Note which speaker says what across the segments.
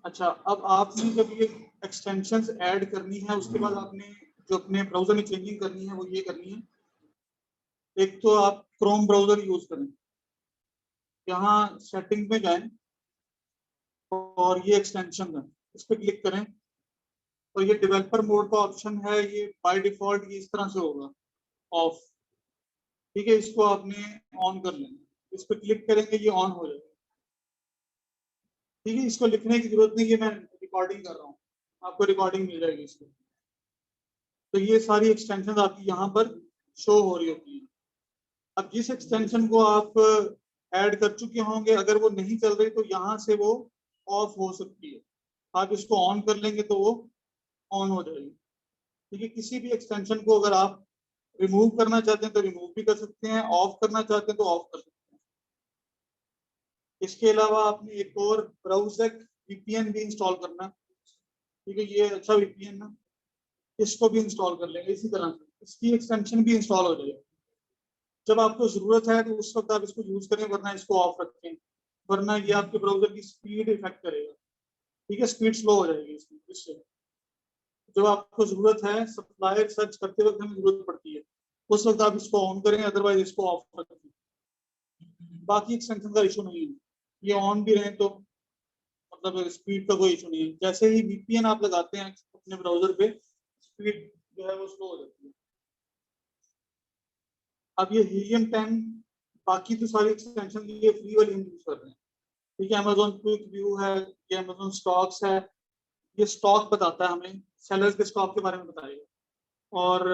Speaker 1: अच्छा, अब आपने जब ये एक्सटेंशंस ऐड करनी है उसके बाद आपने जो अपने ब्राउजर में चेंजिंग करनी है वो ये करनी है। एक तो आप क्रोम ब्राउजर यूज करें, यहाँ सेटिंग में जाएं और ये एक्सटेंशन है इस पर क्लिक करें, और ये डेवलपर मोड का ऑप्शन है, ये बाय डिफॉल्ट ये इस तरह से होगा ऑफ। ठीक है, इसको आपने ऑन कर लेना, इस पर क्लिक करेंगे ये ऑन हो जाएगा। ठीक है, इसको लिखने की जरूरत नहीं है, मैं रिकॉर्डिंग कर रहा हूँ, आपको रिकॉर्डिंग मिल जाएगी इसको। तो ये सारी एक्सटेंशन आपकी यहाँ पर शो हो रही होती है। अब जिस एक्सटेंशन को आप ऐड कर चुके होंगे अगर वो नहीं चल रही तो यहाँ से वो ऑफ हो सकती है, आप इसको ऑन कर लेंगे तो वो ऑन हो जाएगी। ठीक है, किसी भी एक्सटेंशन को अगर आप रिमूव करना चाहते हैं तो रिमूव भी कर सकते हैं, ऑफ करना चाहते हैं तो ऑफ कर सकते हैं। इसके अलावा आपने एक और ब्राउज़र वीपीएन भी इंस्टॉल करना है। ठीक है, ये अच्छा वीपीएन है, इसको भी इंस्टॉल कर लेंगे इसी तरह से, इसकी एक्सटेंशन भी इंस्टॉल हो जाएगी। जब आपको जरूरत है तो उस वक्त आप इसको यूज करें, वरना इसको ऑफ रखें, वरना ये आपके ब्राउजर की स्पीड इफेक्ट करेगा। ठीक है, स्पीड स्लो हो जाएगी इससे। जब आपको जरूरत है, सप्लायर सर्च करते वक्त हमें जरूरत पड़ती है, उस वक्त आप इसको ऑन करें, अदरवाइज इसको ऑफ रखें। बाकी एक्सटेंशन का इशू नहीं है, ये ऑन भी रहे तो मतलब स्पीड का कोई इशू नहीं है। जैसे ही वीपीएन आप लगाते हैं अपने ब्राउजर पे, स्पीड जो है वो स्लो हो जाती है। अब ये हीलियम 10, बाकी तो सारी एक्सटेंशन ये फ्री वाली हम यूज कर रहे हैं। ठीक है, अमेजोन क्विक व्यू है, ये अमेजोन स्टॉक्स है, ये स्टॉक बताता है हमें, सेलर्स के स्टॉक के बारे में बताएगा। और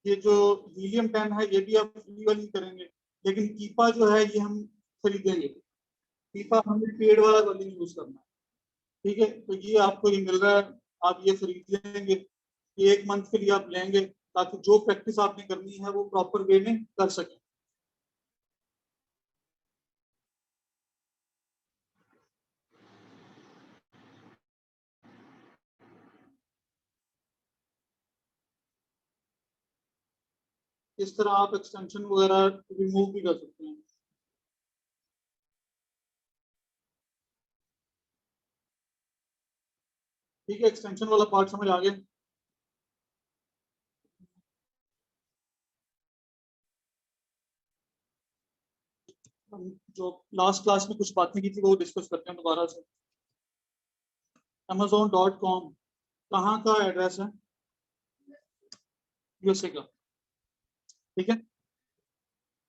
Speaker 1: ये जो हीलियम 10 है ये भी आप फ्री वाली करेंगे, लेकिन कीपा जो है ये हम खरीदेंगे। कीपा हमें पेड वाला वाली यूज करना है। ठीक है, तो ये आपको ये मिल रहा है, आप ये खरीद लेंगे, ये 1 मंथ के लिए आप लेंगे ताकि जो प्रैक्टिस आपने करनी है वो प्रॉपर वे में कर सके। इस तरह आप एक्सटेंशन वगैरह रिमूव भी कर सकते हैं। ठीक है, एक्सटेंशन वाला पार्ट समझ आ गया। हम जो लास्ट क्लास में कुछ बातें की थी वो डिस्कस करते हैं दोबारा से। Amazon.com कहाँ का एड्रेस है? यूएसए का। ठीक है,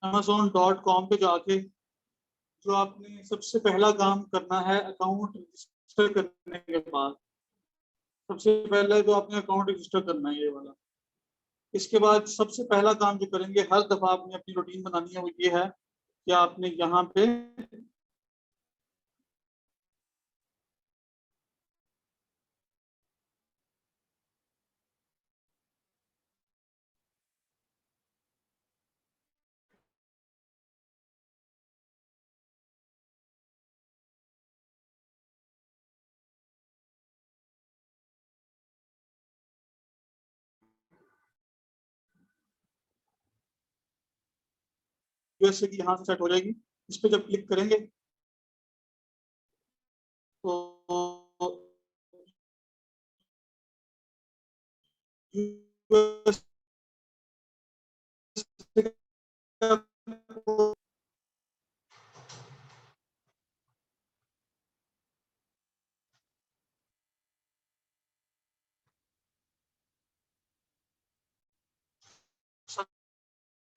Speaker 1: Amazon.com पे जाके जो आपने सबसे पहला काम करना है, अकाउंट रजिस्टर करने के बाद सबसे पहले जो आपने अकाउंट रजिस्टर करना है ये वाला। इसके बाद सबसे पहला काम जो करेंगे, हर दफा आपने अपनी रूटीन बनानी है, वो ये है कि आपने यहाँ पे यूएसए की यहाँ से सेट हो जाएगी। इस पर जब क्लिक करेंगे तो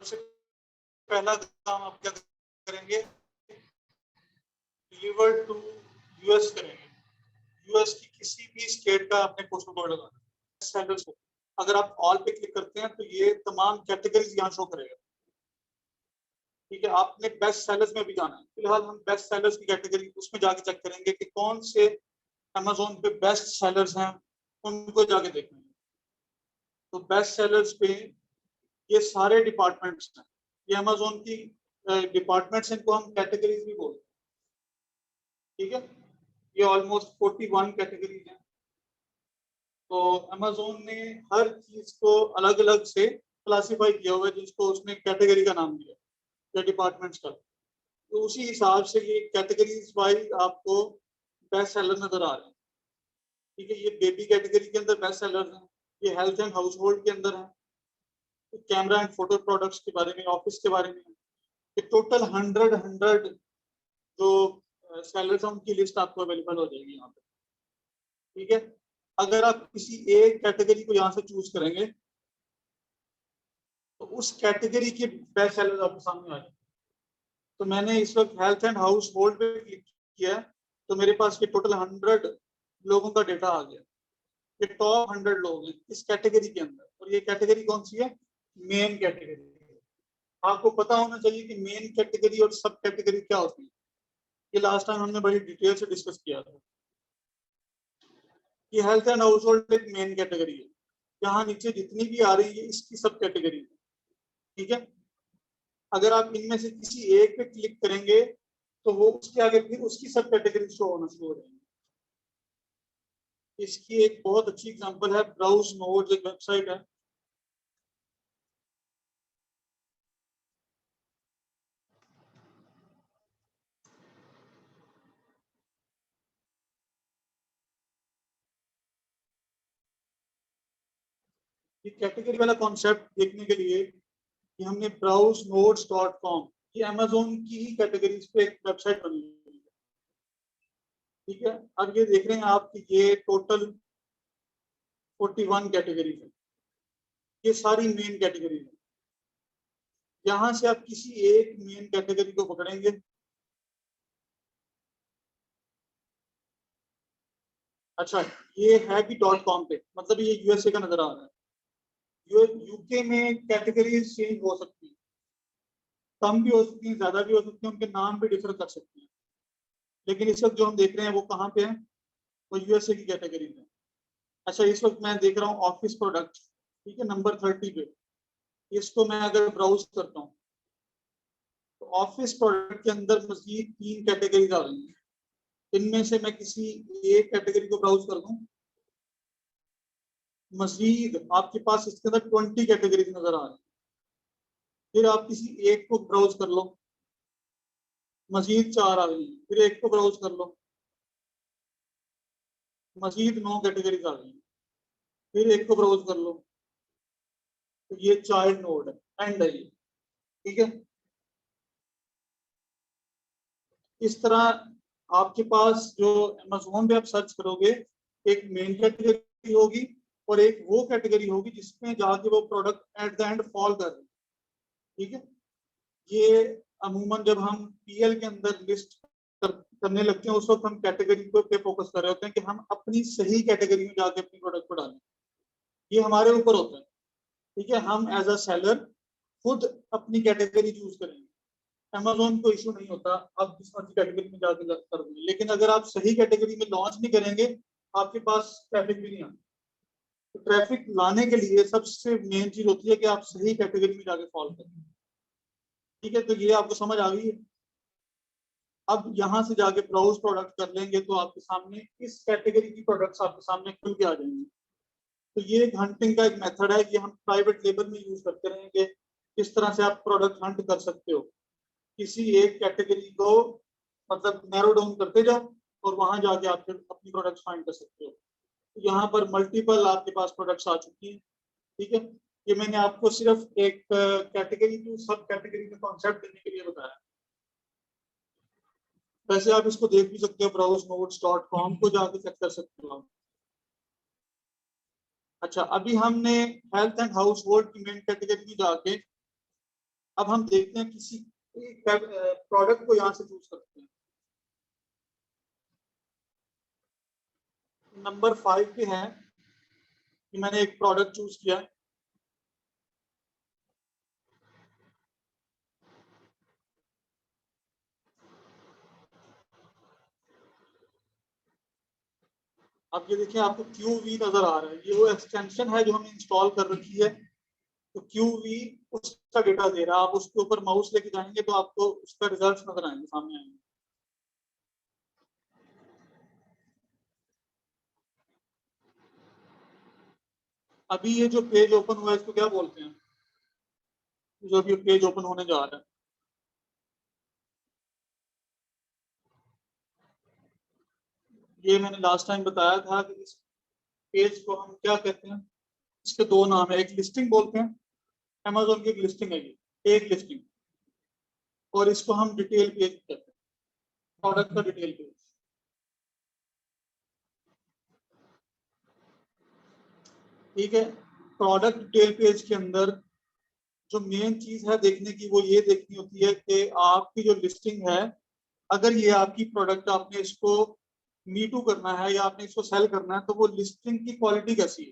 Speaker 1: सबसे पहला काम आप क्या करेंगे, डिलीवर टू यूएस करेंगे। यूएस की किसी भी स्टेट का आपने पोस्टल कोड लगाना है। सेलर्स को अगर आप ऑल पे क्लिक करते हैं तो ये तमाम कैटेगरीज यहाँ शो करेगा। ठीक है, आपने बेस्ट सेलर्स में भी जाना है। फिलहाल हम बेस्ट सेलर्स की कैटेगरी उसमें जाके चेक करेंगे कि कौन से अमेजोन पे बेस्ट सेलर्स हैं, उनको जाके देखेंगे। तो बेस्ट सेलर्स पे ये सारे डिपार्टमेंट्स हैं, ये अमेजोन की डिपार्टमेंट्स, इनको हम कैटेगरीज भी बोलते हैं। ठीक है, ये ऑलमोस्ट 41 कैटेगरीज हैं। तो अमेजोन ने हर चीज को अलग अलग से क्लासिफाई किया हुआ है, जिसको उसने कैटेगरी का नाम दिया या डिपार्टमेंट्स का। तो उसी हिसाब से ये कैटेगरीज वाइज आपको बेस्ट सेलर नजर आ रहे हैं। ठीक है, ये बेबी कैटेगरी के अंदर बेस्ट सेलर हैं, ये हेल्थ एंड हाउस होल्ड के अंदर है, कैमरा एंड फोटो प्रोडक्ट्स के बारे में, ऑफिस के बारे में, ये टोटल 100 जो सेलर्स हैं उनकी लिस्ट आपको अवेलेबल हो जाएगी यहाँ पे। ठीक है, अगर आप किसी एक कैटेगरी को यहाँ से चूज करेंगे तो उस कैटेगरी के बेस्ट सेलर्स आपके सामने आ जाएंगे। तो मैंने इस वक्त हेल्थ एंड हाउस होल्ड पे क्लिक किया, तो मेरे पास ये टोटल 100 लोगों का डेटा आ गया। ये टॉप 100 लोग हैं इस कैटेगरी के अंदर, और ये कैटेगरी कौन सी है? Main category. आपको पता होना चाहिए कि मेन कैटेगरी और सब कैटेगरी क्या होती है। ये लास्ट टाइम हमने बड़ी डिटेल से डिस्कस किया था। ये हेल्थ एंड हाउस होल्ड एक मेन कैटेगरी है, यहाँ नीचे जितनी भी आ रही है इसकी सब कैटेगरी है। ठीक है, अगर आप इनमें से किसी एक पे क्लिक करेंगे तो वो उसके आगे फिर उसकी सब कैटेगरी शो होना शुरू हो जाएगी। इसकी एक बहुत अच्छी एग्जांपल है ब्राउज नोड्स, एक वेबसाइट है। ये कैटेगरी वाला कॉन्सेप्ट देखने के लिए कि हमने browsenotescom, ये अमेजोन की ही कैटेगरीज पे एक वेबसाइट बनी हुई है। ठीक है, अब ये देख रहे हैं आप कि ये टोटल 41 कैटेगरीज है, ये सारी मेन कैटेगरीज है। यहाँ से आप किसी एक मेन कैटेगरी को पकड़ेंगे, अच्छा ये है भी .com पे, मतलब ये यूएसए का नजर आ रहा है। यूके में कैटेगरीज चेंज हो सकती है, कम भी हो सकती है, ज्यादा भी हो सकती है, उनके नाम भी डिफर कर सकते हैं, लेकिन इस वक्त जो हम देख रहे हैं वो कहाँ पे है? वो यूएसए की कैटेगरी में। अच्छा, इस वक्त मैं देख रहा हूँ ऑफिस प्रोडक्ट, ठीक है, नंबर 30 पे। इसको मैं अगर ब्राउज करता हूँ तो ऑफिस प्रोडक्ट के अंदर मजीद 3 कैटेगरीज आ रही हैं। इनमें से मैं किसी एक कैटेगरी को ब्राउज कर दूं, मजीद आपके पास इसके अंदर 20 कैटेगरीज नजर आ रही है। फिर आप किसी एक को ब्राउज कर लो, मजीद 4 आ रही है। फिर एक को ब्राउज कर लो, मजीद 9 कैटेगरीज आ रही है। फिर एक को ब्राउज कर लो, तो ये चाइल्ड नोड है, एंड है ये। ठीक है, इस तरह आपके पास जो अमेज़न पे आप सर्च करोगे, एक मेन कैटेगरी होगी और एक वो कैटेगरी होगी जिसमें जाके वो product at the end fall कर रहे हैं। ठीक है, ये अमूमन जब हम पीएल के अंदर लिस्ट करने लगते हैं उस वक्त हम कैटेगरी पे फोकस कर रहे होते हैं कि हम अपनी सही कैटेगरी में जाके अपनी प्रोडक्ट को डालें। ये हमारे ऊपर होता है। ठीक है, हम एज अ सेलर खुद अपनी कैटेगरी चूज करेंगे। अमेज़न को इशू नहीं होता, आप जिस मर्जी कैटेगरी में जाके कर देंगे, लेकिन अगर आप सही कैटेगरी में लॉन्च नहीं करेंगे आपके पास ट्रैफिक भी नहीं आती। तो ट्रैफिक लाने के लिए सबसे मेन चीज होती है कि आप सही कैटेगरी में जाके फॉलो करें। ठीक है, तो ये आपको समझ आ गई है। अब यहाँ से जाके ब्राउज प्रोडक्ट कर लेंगे तो आपके सामने इस कैटेगरी की प्रोडक्ट्स आपके सामने खुल के आ जाएंगे। तो ये एक हंटिंग का एक मेथड है, ये हम प्राइवेट लेबल में यूज करते रहेंगे। किस तरह से आप प्रोडक्ट हंट कर सकते हो, किसी एक कैटेगरी को मतलब नैरो डाउन करते जाओ और वहां जाके आप फिर अपनी प्रोडक्ट्स फाइंड कर सकते हो। तो यहाँ पर मल्टीपल आपके पास प्रोडक्ट्स आ चुकी हैं। ठीक है, ये मैंने आपको सिर्फ एक कैटेगरी टू सब कैटेगरी का कॉन्सेप्ट देने के लिए बताया। वैसे आप इसको देख भी सकते हो, browsenotescom को जाके चेक कर सकते हो। अच्छा, अभी हमने हेल्थ एंड हाउस होल्ड की मेन कैटेगरी में जाके अब हम देखते हैं किसी प्रोडक्ट को यहाँ से चूज करते हैं। नंबर 5 पे है कि मैंने एक प्रोडक्ट चूज किया। अब ये देखिए आपको QV नजर आ रहा है, ये वो एक्सटेंशन है जो हमने इंस्टॉल कर रखी है। तो QV उसका डेटा दे रहा है, आप उसके ऊपर माउस लेके जाएंगे तो आपको उसका रिजल्ट नजर आएंगे, सामने आएंगे। अभी ये जो पेज ओपन हुआ है इसको क्या बोलते हैं? जो अभी पेज ओपन होने जा रहा है, ये मैंने लास्ट टाइम बताया था कि इस पेज को हम क्या कहते हैं, इसके दो नाम है, एक लिस्टिंग बोलते हैं, अमेजोन की एक लिस्टिंग है ये, एक लिस्टिंग, और इसको हम डिटेल पेज कहते हैं, प्रोडक्ट का डिटेल पेज। ठीक है, प्रोडक्ट डिटेल पेज के अंदर जो मेन चीज है देखने की, वो ये देखनी होती है कि आपकी जो लिस्टिंग है, अगर ये आपकी प्रोडक्ट आपने इसको मी टू करना है या आपने इसको सेल करना है, तो वो लिस्टिंग की क्वालिटी कैसी है,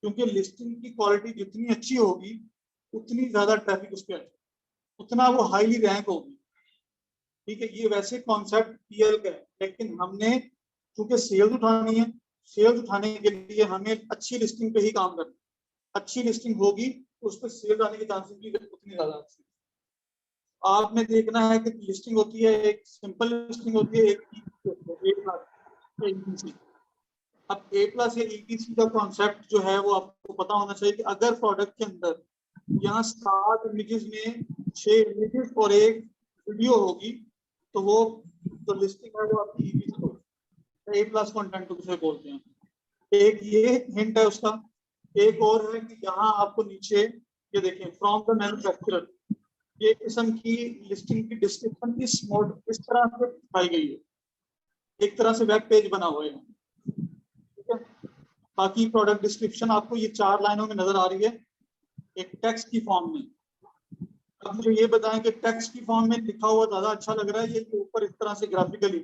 Speaker 1: क्योंकि लिस्टिंग की क्वालिटी जितनी अच्छी होगी उतनी ज्यादा ट्रैफिक उस पर आएगा, उतना वो हाईली रैंक होगी। ठीक है, ये वैसे कॉन्सेप्ट पीएल का है, लेकिन हमने क्योंकि सेल्स उठानी है, सेल्स उठाने के लिए हमें अच्छी लिस्टिंग पे ही काम करना है। अच्छी लिस्टिंग होगी तो उस पर सेल्स आने के चांसेस भी उतनी ज्यादा अच्छी। आपने देखना है कि लिस्टिंग होती है, एक सिंपल लिस्टिंग होती है, एक EPC। अब ए प्लस या EPC का कॉन्सेप्ट जो है वो आपको पता होना चाहिए कि अगर प्रोडक्ट के अंदर यहाँ 7 इमेजेस में 6 इमेजेस और एक वीडियो होगी, तो वो जो लिस्टिंग है वो आपकी EPC होगी, ए प्लस कंटेंट उसे बोलते हैं। एक ये हिंट है उसका। एक और है कि यहाँ आपको नीचे ये देखें, फ्रॉम द मैन्युफैक्चरर, ये किस्म की लिस्टिंग की डिस्क्रिप्शन इस तरह से दिखाई गई है, एक तरह से वेब पेज बना हुआ है। ठीक है, बाकी प्रोडक्ट डिस्क्रिप्शन आपको ये 4 लाइनों में नजर आ रही है, एक टेक्स्ट की फॉर्म में। अब मुझे ये बताएं कि टेक्स्ट की फॉर्म में लिखा हुआ ज्यादा अच्छा लग रहा है ये ऊपर इस तरह से ग्राफिकली,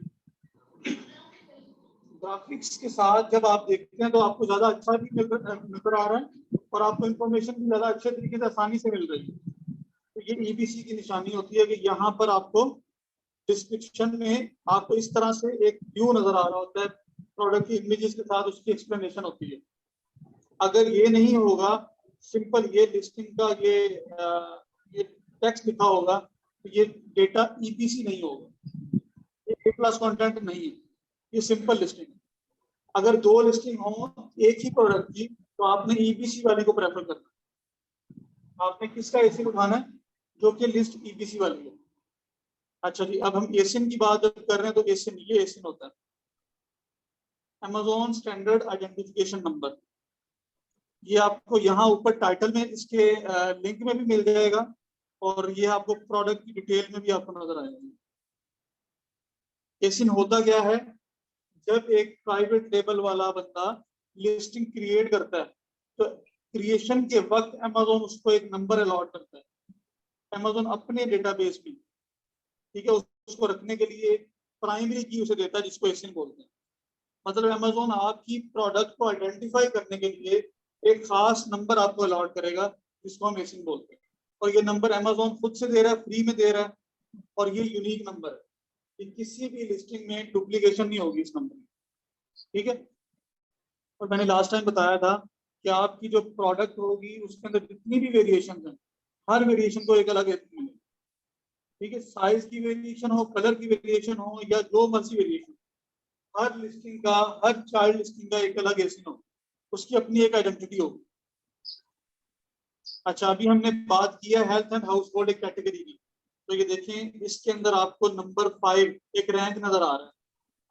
Speaker 1: ग्राफिक्स के साथ जब आप देखते हैं तो आपको ज्यादा अच्छा भी नजर आ रहा है और आपको इंफॉर्मेशन भी ज्यादा अच्छे तरीके से आसानी से मिल रही है। तो ये EPC की निशानी होती है कि यहाँ पर आपको डिस्क्रिप्शन में आपको इस तरह से एक व्यू नजर आ रहा होता है, प्रोडक्ट की इमेजेस के साथ उसकी एक्सप्लेनेशन होती है। अगर ये नहीं होगा, सिंपल ये लिस्टिंग का ये टेक्स्ट लिखा होगा, तो ये डेटा EPC नहीं होगा, ये ए प्लस कॉन्टेंट नहीं है, ये सिंपल लिस्टिंग है। अगर 2 लिस्टिंग हो एक ही प्रोडक्ट की, तो आपने EPC वाले को प्रेफर करना है। आपने किसका एसिन उठाना है, जो कि लिस्ट EPC वाली है। अच्छा जी, अब हम एसिन की बात कर रहे हैं, तो एसिन, ये एसिन होता है Amazon स्टैंडर्ड आइडेंटिफिकेशन नंबर। ये आपको यहाँ ऊपर टाइटल में इसके लिंक में भी मिल जाएगा, और ये आपको प्रोडक्ट की डिटेल में भी आपको नजर आएगा। एसिन होता क्या है, जब एक प्राइवेट लेबल वाला बंदा लिस्टिंग क्रिएट करता है, तो क्रिएशन के वक्त Amazon उसको एक नंबर अलॉट करता है, Amazon अपने डेटाबेस में। ठीक है, उसको रखने के लिए प्राइमरी की उसे देता है, जिसको एसिन बोलते हैं। मतलब Amazon आपकी प्रोडक्ट को आइडेंटिफाई करने के लिए एक खास नंबर आपको अलॉट करेगा, जिसको हम एसिन बोलते हैं। और ये नंबर Amazon खुद से दे रहा है, फ्री में दे रहा है, और ये यूनिक नंबर है, कि किसी भी लिस्टिंग में डुप्लीकेशन नहीं होगी इस नंबर में। ठीक है, और मैंने लास्ट टाइम बताया था कि आपकी जो प्रोडक्ट होगी उसके अंदर जितनी भी वेरिएशन है, हर वेरिएशन को एक अलग एसिन मिलेगा। ठीक है, साइज की वेरिएशन हो, कलर की वेरिएशन हो, या जो मर्जी वेरिएशन, हर लिस्टिंग का, हर चाइल्ड लिस्टिंग का एक अलग एसिन हो, उसकी अपनी एक आइडेंटिटी होगी। अच्छा, अभी हमने बात किया हेल्थ एंड हाउस होल्ड एक कैटेगरी की, तो ये देखें इसके अंदर आपको नंबर 5 एक रैंक नजर आ रहा है।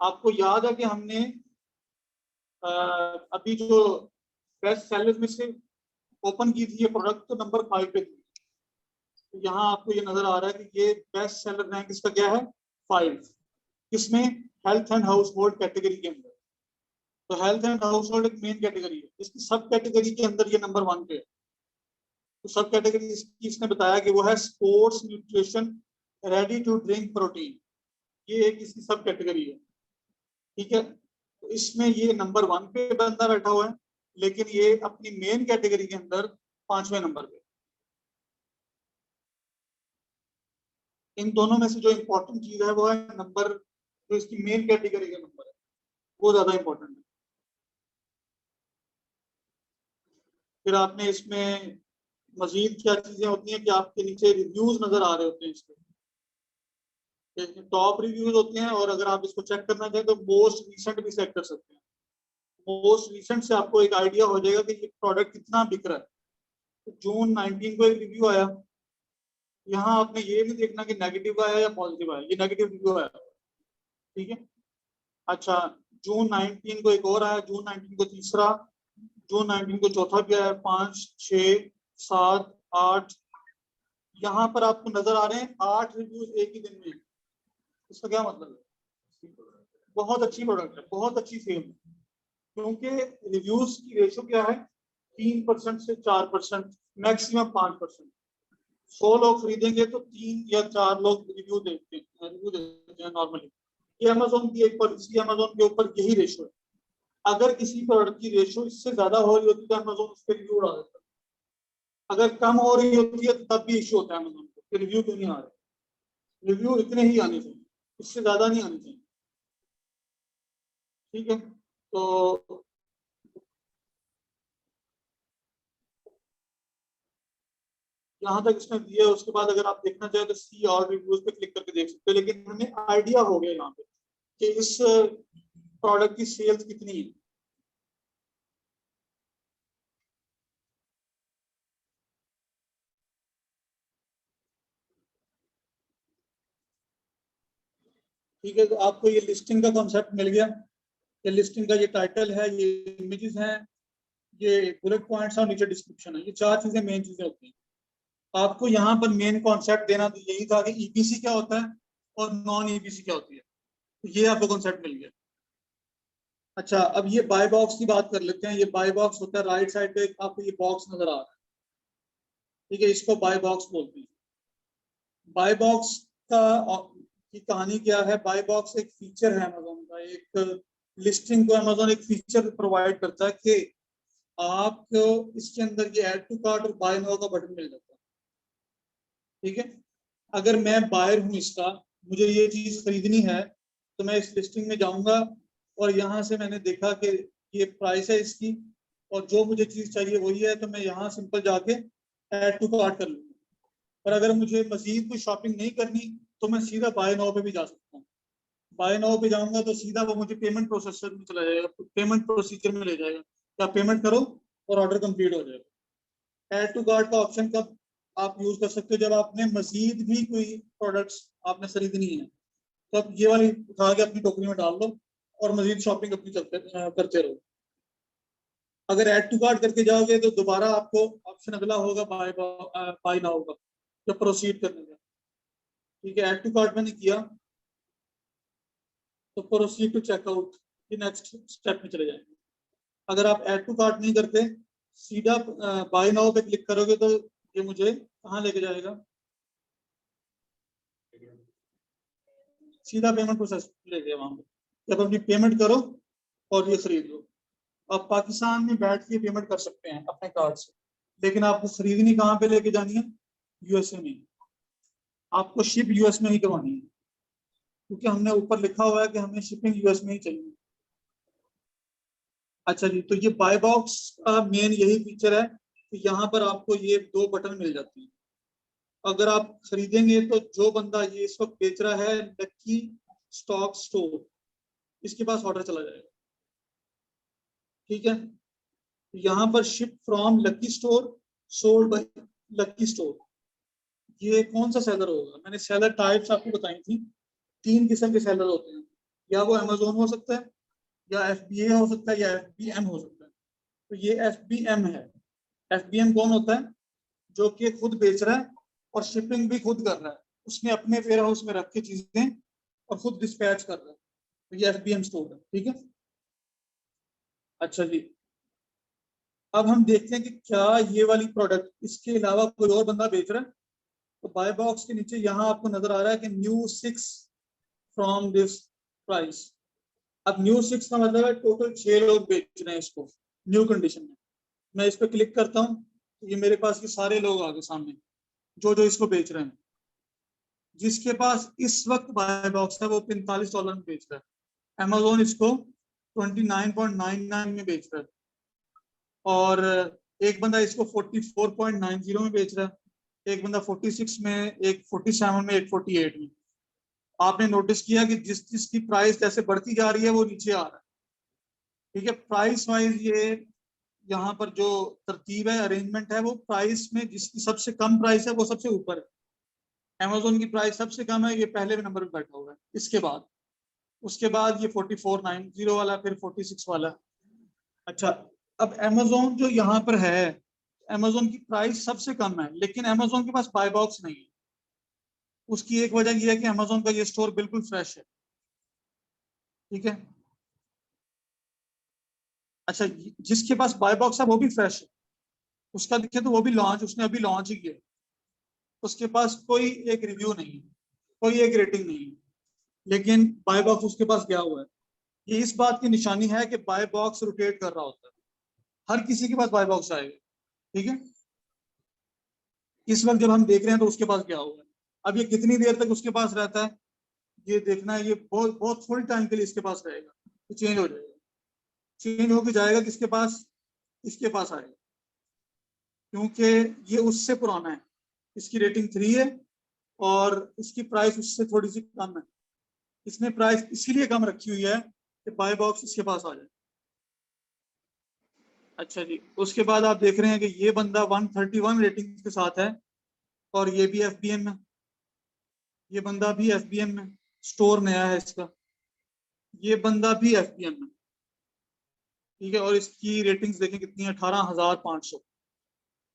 Speaker 1: आपको याद है कि हमने अभी जो बेस्ट सेलर में से ओपन की थी ये प्रोडक्ट, तो नंबर 5 पे थी। तो यहाँ आपको ये नजर आ रहा है कि ये बेस्ट सेलर रैंक इसका क्या है, 5। किसमें, health and house hold category के अंदर। तो हेल्थ एंड हाउस होल्ड एक मेन कैटेगरी है, इसकी सब कैटेगरी के अंदर ये नंबर 1 पे है। तो सब कैटेगरी इसकी इसने बताया कि वो है sports nutrition ready to drink protein, ये एक इसकी सब कैटेगरी है। ठीक है, तो इसमें ये नंबर 1 पे बंदा बैठा हुआ है, लेकिन ये अपनी मेन कैटेगरी के अंदर 5वें नंबर पे। इन दोनों में से जो इंपॉर्टेंट चीज है वो है नंबर, जो इसकी मेन कैटेगरी का नंबर है वो ज्यादा इंपॉर्टेंट है। फिर आपने इसमें मजीद क्या चीजें होती हैं कि आपके नीचे रिव्यूज नजर आ रहे होते हैं इसके, टॉप रिव्यूज होते हैं, और अगर आप इसको चेक करना चाहें तो मोस्ट रिसेंट भी चेक कर सकते हैं। मोस्ट रिसेंट से आपको एक आइडिया हो जाएगा कि ये प्रोडक्ट कितना बिक रहा है। तो जून 19 को एक रिव्यू आया, यहाँ आपने ये नहीं देखना कि नेगेटिव आया या पॉजिटिव आया, ये नेगेटिव रिव्यू आया। ठीक है, अच्छा, जून 19 को एक और आया, जून 19 को तीसरा, जून 19 को चौथा भी आया, 5, 6, 7, 8। यहाँ पर आपको नजर आ रहे हैं 8 रिव्यूज एक ही दिन में। इसका क्या मतलब है? बहुत अच्छी प्रोडक्ट है, बहुत अच्छी सेल है, क्योंकि रिव्यूज की रेशो क्या है, 3% से 4%, मैक्सिमम 5%। 100 लोग खरीदेंगे तो 3 या 4 लोग रिव्यू देते हैं नॉर्मली। ये अमेजोन की एक पॉलिसी, अमेजोन के ऊपर यही रेशो है। अगर किसी प्रोडक्ट की रेशो इससे ज्यादा हो रही होती है तो अमेजोन उस पर रिव्यू उड़ा देता है। अगर कम हो रही होती है तब भी इश्यू होता है अमेजोन को, रिव्यू क्यों नहीं आ रहे। रिव्यू इतने ही आने चाहिए, इससे ज्यादा नहीं आने चाहिए। ठीक है, तो यहाँ तक इसमें दिया है। उसके बाद अगर आप देखना चाहें तो सी और रिव्यूज पे क्लिक करके देख सकते हो। लेकिन हमें आइडिया हो गया यहाँ पे कि इस प्रोडक्ट की सेल्स कितनी है। ठीक है, तो आपको ये लिस्टिंग का कॉन्सेप्ट मिल गया। ये लिस्टिंग का ये टाइटल है, ये इमेजेस हैं, ये बुलेट पॉइंट्स और नीचे डिस्क्रिप्शन है। ये 4 चीजें मेन चीजें होती हैं। आपको यहाँ पर मेन कॉन्सेप्ट देना तो यही था कि ईपीसी क्या होता है और नॉन ईपीसी क्या होती है। तो ये आपको कॉन्सेप्ट मिल गया। अच्छा, अब ये बाय बॉक्स की बात कर लेते हैं। ये बाय बॉक्स होता है, राइट साइड पे आपको ये बॉक्स नजर आ रहा है। ठीक है, इसको बाय बॉक्स बोलते हैं। बाय बॉक्स का की कहानी क्या है। बाय बॉक्स एक फीचर है अमेजोन का, एक लिस्टिंग को अमेजोन एक फीचर प्रोवाइड करता है कि आपको इसके अंदर ये ऐड टू कार्ट और बाय नाउ का बटन मिल जाता है। ठीक है, अगर मैं बायर हूँ इसका, मुझे ये चीज खरीदनी है, तो मैं इस लिस्टिंग में जाऊंगा और यहाँ से मैंने देखा कि ये प्राइस है इसकी और जो मुझे चीज चाहिए वही है, तो मैं यहाँ सिंपल जाके ऐड टू कार्ट कर लूंगा। और अगर मुझे मजीद कोई शॉपिंग नहीं करनी तो मैं सीधा बाय नाउ पे भी जा सकता हूँ। बाय नाउ पे जाऊंगा तो सीधा वो मुझे पेमेंट प्रोसेसर में चला जाएगा, पेमेंट प्रोसीजर में ले जाएगा, या पेमेंट करो और ऑर्डर कंप्लीट हो जाएगा। ऐड टू कार्ट का ऑप्शन कब आप यूज कर सकते हो, जब आपने मजीद भी कोई प्रोडक्ट्स आपने खरीदनी है, तो आप ये वाली उठा के अपनी टोकरी में डाल दो और मजीद शॉपिंग अपनी करते रहो। अगर ऐड टू कार्ट करके जाओगे तो दोबारा आपको ऑप्शन अगला होगा बाय नाउ का, जब प्रोसीड करने का। ठीक है, ऐड टू कार्ट मैंने किया तो प्रोसीड टू चेकआउट की नेक्स्ट स्टेप में चले जाएंगे। अगर आप ऐड टू कार्ट नहीं करते, सीधा बाय नाउ पे क्लिक करोगे तो ये मुझे कहाँ लेके जाएगा, सीधा पेमेंट प्रोसेस ले गया वहां पे। जब अपनी पेमेंट करो और ये खरीद लो। आप पाकिस्तान में बैठ के पेमेंट कर सकते हैं अपने कार्ड से, लेकिन आपको खरीदनी कहाँ पे लेके जानी है, यूएसए में। आपको शिप यूएस में ही करवानी है, क्योंकि हमने ऊपर लिखा हुआ है कि हमें शिपिंग यूएस में ही चाहिए। अच्छा जी, तो ये बाय बॉक्स का मेन यही फीचर है कि यहाँ पर आपको ये 2 बटन मिल जाते हैं। अगर आप खरीदेंगे तो जो बंदा ये इस वक्त बेच रहा है, लक्की स्टॉक स्टोर, इसके पास ऑर्डर चला जाएगा। ठीक है, यहाँ पर ship from lucky store, sold by lucky store. ये कौन सा सेलर होगा, मैंने सेलर टाइप्स आपको बताई थी। 3 किस्म के सेलर होते हैं, या वो अमेजोन हो सकता है, या एफबीए हो सकता है, या एफबीएम हो सकता है। तो ये एफबीएम है। एफबीएम कौन होता है, जो कि खुद बेच रहा है और शिपिंग भी खुद कर रहा है, उसने अपने वेयर हाउस में रख के चीजें और खुद डिस्पैच कर रहा है। तो ये एफबीएम स्टोर है। ठीक है, अच्छा जी, अब हम देखते हैं कि क्या ये वाली प्रोडक्ट इसके अलावा कोई और बंदा बेच रहा है। तो बाय बॉक्स के नीचे यहाँ आपको नजर आ रहा है कि न्यू 6 फ्रॉम दिस प्राइस। अब न्यू 6 का मतलब है टोटल 6 लोग बेच रहे हैं इसको न्यू कंडीशन में। मैं इस पर क्लिक करता हूँ तो ये मेरे पास ये सारे लोग आ गए सामने, जो जो इसको बेच रहे हैं। जिसके पास इस वक्त बाय बॉक्स है वो $45 में बेच रहा है। अमेजोन इसको 29.99 में बेच रहा है, और एक बंदा इसको 44.90 में बेच रहा है, एक बंदा 46 में, एक 47 में, एक 48 में। आपने नोटिस किया कि जिस जिसकी प्राइस जैसे बढ़ती जा रही है वो नीचे आ रहा है। ठीक है, प्राइस वाइज ये यहाँ पर जो तरतीब है, अरेंजमेंट है, वो प्राइस में जिसकी सबसे कम प्राइस है वो सबसे ऊपर है। अमेजोन की प्राइस सबसे कम है, ये पहले नंबर पे बैठा हुआ है। इसके बाद उसके बाद ये 4490 वाला, फिर 46 वाला। अच्छा, अब अमेजोन जो यहाँ पर है, अमेजोन की प्राइस सबसे कम है, लेकिन अमेजोन के पास बाय बॉक्स नहीं है। उसकी एक वजह यह है कि अमेजोन का ये स्टोर बिल्कुल फ्रेश है। ठीक है। अच्छा, जिसके पास बाय बॉक्स है वो भी फ्रेश है, उसका दिखे तो वो भी लॉन्च, उसने अभी लॉन्च ही किया, उसके पास कोई एक रिव्यू नहीं है, कोई एक रेटिंग नहीं है, लेकिन बाय बॉक्स उसके पास गया हुआ है। ये इस बात की निशानी है कि बाय बॉक्स रोटेट कर रहा होता है, हर किसी के पास बाय बॉक्स आएगा। ठीक है। इस वक्त जब हम देख रहे हैं तो उसके पास गया हुआ है। अब ये कितनी देर तक उसके पास रहता है ये देखना है। ये बहुत बहुत थोड़ी टाइम के लिए इसके पास रहेगा, तो चेंज हो जाएगा। चेंज होकर जाएगा किसके पास? इसके पास आएगा, क्योंकि ये उससे पुराना है, इसकी रेटिंग 3 है और इसकी प्राइस उससे थोड़ी सी कम है। इसने प्राइस इसीलिए कम रखी हुई है कि बाय बॉक्स इसके पास आ जाए। अच्छा जी, उसके बाद आप देख रहे हैं कि ये बंदा 131 रेटिंग के साथ है और ये भी एफबीएम में, ये बंदा भी एफबीएम में, स्टोर नया है इसका, ये बंदा भी एफबीएम में। ठीक है, और इसकी रेटिंग्स देखें कितनी है, 18,500।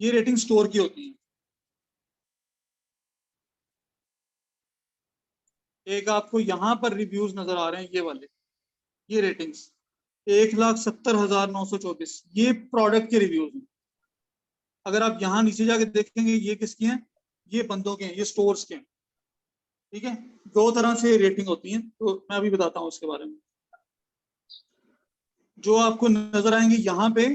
Speaker 1: ये रेटिंग स्टोर की होती है। एक आपको यहाँ पर रिव्यूज नजर आ रहे हैं, ये वाले, ये रेटिंग्स 1,70,924, ये प्रोडक्ट के रिव्यूज हैं। अगर आप यहाँ नीचे जाके देखेंगे ये किसकी हैं, ये बंदों के हैं, ये स्टोर्स के हैं। ठीक है, दो तरह से रेटिंग होती है, तो मैं अभी बताता हूँ उसके बारे में। जो आपको नजर आएंगे यहाँ पे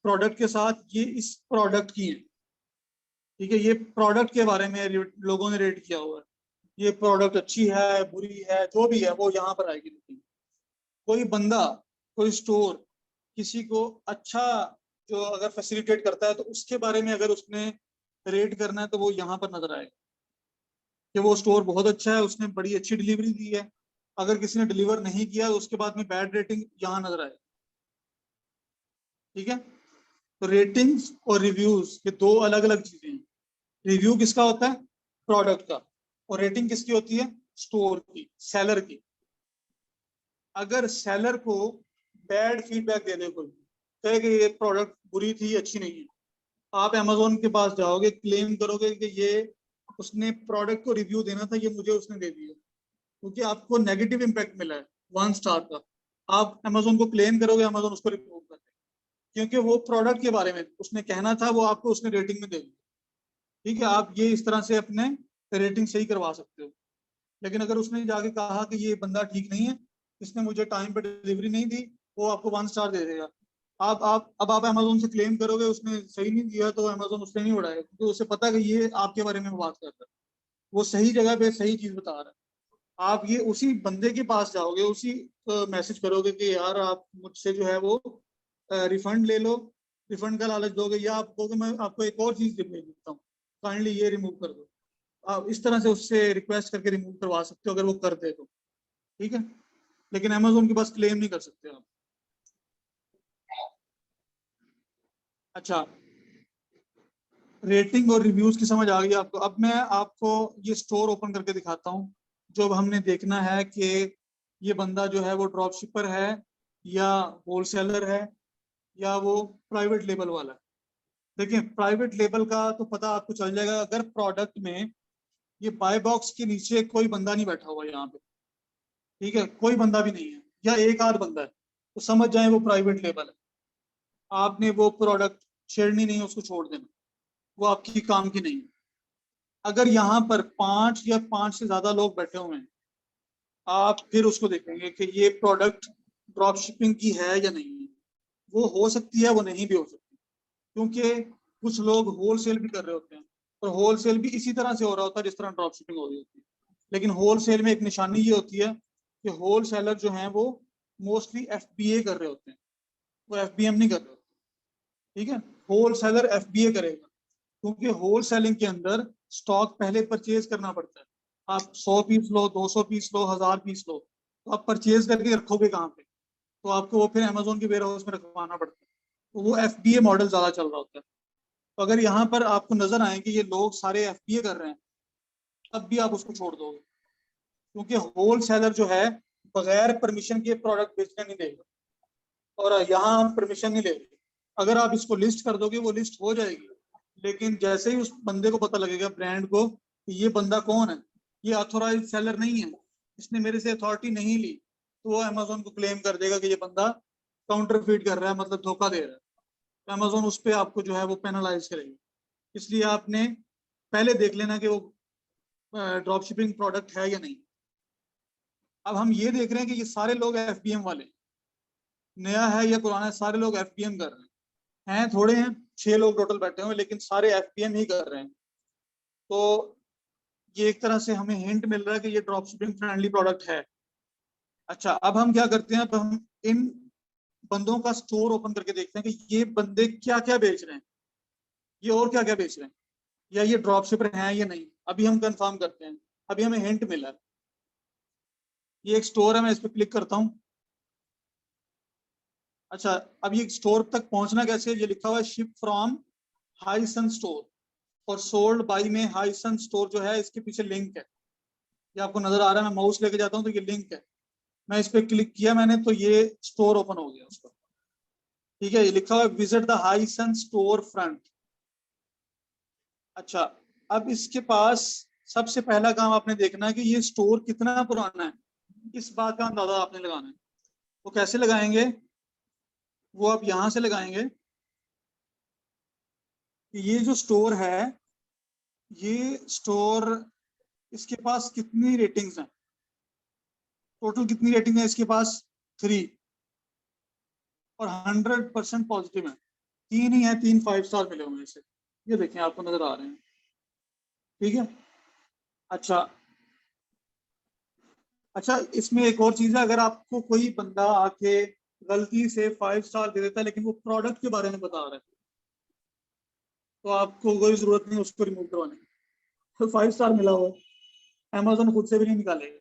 Speaker 1: प्रोडक्ट के साथ, ये इस प्रोडक्ट की है। ठीक है, ये प्रोडक्ट के बारे में लोगों ने रेट किया हुआ है, ये प्रोडक्ट अच्छी है बुरी है जो भी है वो यहाँ पर आएगी रेटिंग। कोई बंदा, कोई स्टोर किसी को अच्छा जो अगर फैसिलिटेट करता है तो उसके बारे में अगर उसने रेट करना है तो वो यहाँ पर नजर आएगा कि वो स्टोर बहुत अच्छा है, उसने बड़ी अच्छी डिलीवरी दी है। अगर किसी ने डिलीवर नहीं किया तो उसके बाद में बैड रेटिंग यहाँ नजर आएगी। ठीक है, तो रेटिंग्स और रिव्यूज ये दो अलग अलग चीजें हैं। रिव्यू किसका होता है? प्रोडक्ट का। और रेटिंग किसकी होती है? स्टोर की, सेलर की। अगर सेलर को बैड फीडबैक दे दे कोई, कहे कि ये प्रोडक्ट बुरी थी, अच्छी नहीं है, आप अमेजोन के पास जाओगे, क्लेम करोगे कि ये उसने प्रोडक्ट को रिव्यू देना था, ये मुझे उसने दे दिया, क्योंकि आपको नेगेटिव इम्पैक्ट मिला है 1 स्टार का, आप अमेजोन को क्लेम करोगे, अमेजोन उसको रिमूव कर देगा, क्योंकि वो प्रोडक्ट के बारे में उसने कहना था, वो आपको उसने रेटिंग में दे दिया। ठीक है, आप ये इस तरह से अपने रेटिंग सही करवा सकते हो। लेकिन अगर उसने जाके कहा कि ये बंदा ठीक नहीं है, इसने मुझे टाइम पर डिलीवरी नहीं दी, वो आपको 1 स्टार दे देगा। आप अमेजोन से क्लेम करोगे उसने सही नहीं दिया, तो अमेजोन उससे नहीं उड़ाएगा, क्योंकि उसे पता है कि ये आपके बारे में बात कर रहा है, वो सही जगह पे सही चीज बता रहा है। आप ये उसी बंदे के पास जाओगे, उसी मैसेज करोगे कि यार आप मुझसे जो है वो रिफंड ले लो, रिफंड का लालच दोगे, या आप कहोगे मैं आपको एक और चीज भेज देता हूँ, काइंडली ये रिमूव कर दो। आप इस तरह से उससे रिक्वेस्ट करके रिमूव करवा सकते हो अगर वो कर दे तो। ठीक है, लेकिन अमेजोन के पास क्लेम नहीं कर सकते आप। अच्छा, रेटिंग और रिव्यूज की समझ आ गई आपको। अब मैं आपको ये स्टोर ओपन करके दिखाता हूँ। जो हमने देखना है कि ये बंदा जो है वो ड्रॉप शिपर है या होलसेलर है या वो प्राइवेट लेबल वाला है। देखिए, प्राइवेट लेबल का तो पता आपको चल जाएगा अगर प्रोडक्ट में ये बाय बॉक्स के नीचे कोई बंदा नहीं बैठा हुआ यहाँ पे। ठीक है, कोई बंदा भी नहीं है या एक आध बंदा है, तो समझ जाए वो प्राइवेट लेबल है। आपने वो प्रोडक्ट छेड़नी नहीं, उसको छोड़ देना, वो आपकी काम की नहीं है। अगर यहाँ पर 5 या 5 से ज्यादा लोग बैठे हुए हैं, आप फिर उसको देखेंगे कि ये प्रोडक्ट ड्रॉप शिपिंग की है या नहीं है। वो हो सकती है, वो नहीं भी हो सकती, क्योंकि कुछ लोग होलसेल भी कर रहे होते हैं, और होलसेल भी इसी तरह से हो रहा होता है जिस तरह ड्रॉप शिपिंग हो रही होती है। लेकिन होलसेल में एक निशानी ये होती है कि होलसेलर जो हैं वो मोस्टली एफबीए कर रहे होते हैं, वो एफबीएम नहीं कर रहे होते। ठीक है, होलसेलर एफबीए करेगा, क्योंकि होलसेलिंग के अंदर स्टॉक पहले परचेज करना पड़ता है। आप 100 पीस लो, 200 पीस लो, 1000 पीस लो, तो आप परचेज करके रखोगे कहाँ पे? तो आपको वो फिर अमेजोन के वेयर हाउस में रखवाना पड़ता है। तो वो एफबीए मॉडल ज्यादा चल रहा होता है। तो अगर यहाँ पर आपको नजर आए कि ये लोग सारे एफबीए कर रहे हैं, तब भी आप उसको छोड़ दोगे, क्योंकि होल सेलर जो है बगैर परमिशन के प्रोडक्ट बेचने नहीं देगा, और यहाँ हम परमिशन नहीं लेंगे। अगर आप इसको लिस्ट कर दोगे वो लिस्ट हो जाएगी, लेकिन जैसे ही उस बंदे को पता लगेगा, ब्रांड को, कि ये बंदा कौन है, ये अथोराइज सेलर नहीं है, इसने मेरे से अथॉरिटी नहीं ली, तो वो अमेजोन को क्लेम कर देगा कि ये बंदा काउंटरफीट कर रहा है, मतलब धोखा दे रहा है। तो अमेजोन उस पर आपको जो है वो पेनलाइज करेगी। इसलिए आपने पहले देख लेना कि वो ड्रॉप शिपिंग प्रोडक्ट है या नहीं। अब हम ये देख रहे हैं कि ये सारे लोग एफबीएम वाले, नया है या पुराना है, सारे लोग एफबीएम कर रहे हैं थोड़े हैं, 6 लोग टोटल बैठे हुए, लेकिन सारे एफबीएम ही कर रहे हैं। तो ये एक तरह से हमें हिंट मिल रहा है कि ये ड्रॉप शिपिंग फ्रेंडली प्रोडक्ट है। अच्छा, अब हम क्या करते हैं, अब हम इन बंदों का स्टोर ओपन करके देखते हैं कि ये बंदे क्या क्या बेच रहे हैं, ये और क्या क्या बेच रहे हैं, या ये ड्रॉप शिपर हैं या नहीं। अभी हम कंफर्म करते हैं, अभी हमें हिंट मिला है। ये एक स्टोर है, मैं इस पर क्लिक करता हूँ। अच्छा, अब ये स्टोर तक पहुंचना कैसे, ये लिखा हुआ है शिप फ्रॉम हाईसन स्टोर, और सोल्ड बाई में हाईसन स्टोर जो है इसके पीछे लिंक है, ये आपको नजर आ रहा है। मैं माउस लेके जाता हूँ तो ये लिंक है, मैं इस पर क्लिक किया मैंने, तो ये स्टोर ओपन हो गया उसका। ठीक है, ये लिखा हुआ है विजिट द हाईसन स्टोर फ्रंट। अच्छा, अब इसके पास सबसे पहला काम आपने देखना है कि ये स्टोर कितना पुराना है, इस बात का अंदाजा आपने लगाना है। वो कैसे लगाएंगे, वो आप यहां से लगाएंगे कि ये जो स्टोर है, ये स्टोर, इसके पास कितनी रेटिंग्स हैं, टोटल कितनी रेटिंग है इसके पास, 3, और 100% पॉजिटिव है। 3 ही है, 3 5 स्टार मिले हुए इसे, ये देखें आपको नजर आ रहे हैं। ठीक है। अच्छा, अच्छा, इसमें एक और चीज है, अगर आपको कोई बंदा आके गलती से 5 स्टार दे देता है लेकिन वो प्रोडक्ट के बारे में बता रहा है, तो आपको कोई जरूरत नहीं उसको रिमूव करवाने की, तो 5 स्टार मिला हुआ है, अमेजोन खुद से भी नहीं निकालेगा।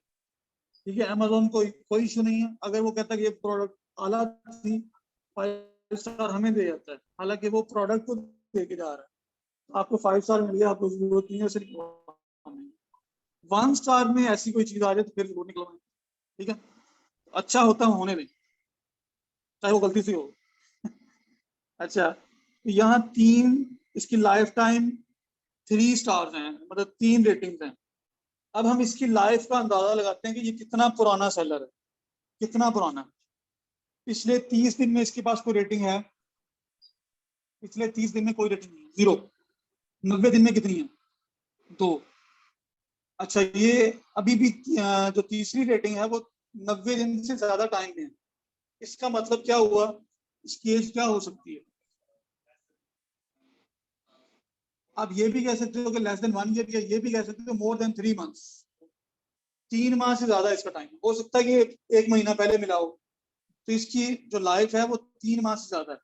Speaker 1: ठीक है, अमेजोन को कोई इशू नहीं है, अगर वो कहता है कि ये प्रोडक्ट आला थी, 5 स्टार हमें दे जाता है, हालांकि वो प्रोडक्ट को दे के जा रहा है। आपको 5 स्टार मिल गया, आपको जरूरत नहीं है सिर्फ 1 स्टार में ऐसी कोई चीज आ जाए तो फिर जरूर निकलवाएं। ठीक है, अच्छा होता है होने दें, चाहे वो गलती से हो। अच्छा, तो यहाँ 3, इसकी लाइफ टाइम 3 स्टार्स हैं, मतलब 3 रेटिंग्स हैं। अब हम इसकी लाइफ का अंदाजा लगाते हैं कि ये कितना पुराना सेलर है, कितना पुराना। पिछले 30 दिन में इसके पास कोई रेटिंग है, पिछले 30 दिन में कोई रेटिंग नहीं है, 0। 90 दिन में कितनी है, 2। अच्छा, ये अभी भी जो तीसरी रेटिंग है वो 90 दिन से ज्यादा टाइम में है। इसका मतलब क्या हुआ, इसकी एज क्या हो सकती है। आप ये भी कह सकते हो कि लेस देन 1 ईयर, या ये भी कह सकते हो मोर देन 3 मंथ्स। 3 माह से ज्यादा इसका टाइम हो सकता है कि 1 महीना पहले मिला हो, तो इसकी जो लाइफ है वो 3 माह से ज्यादा है।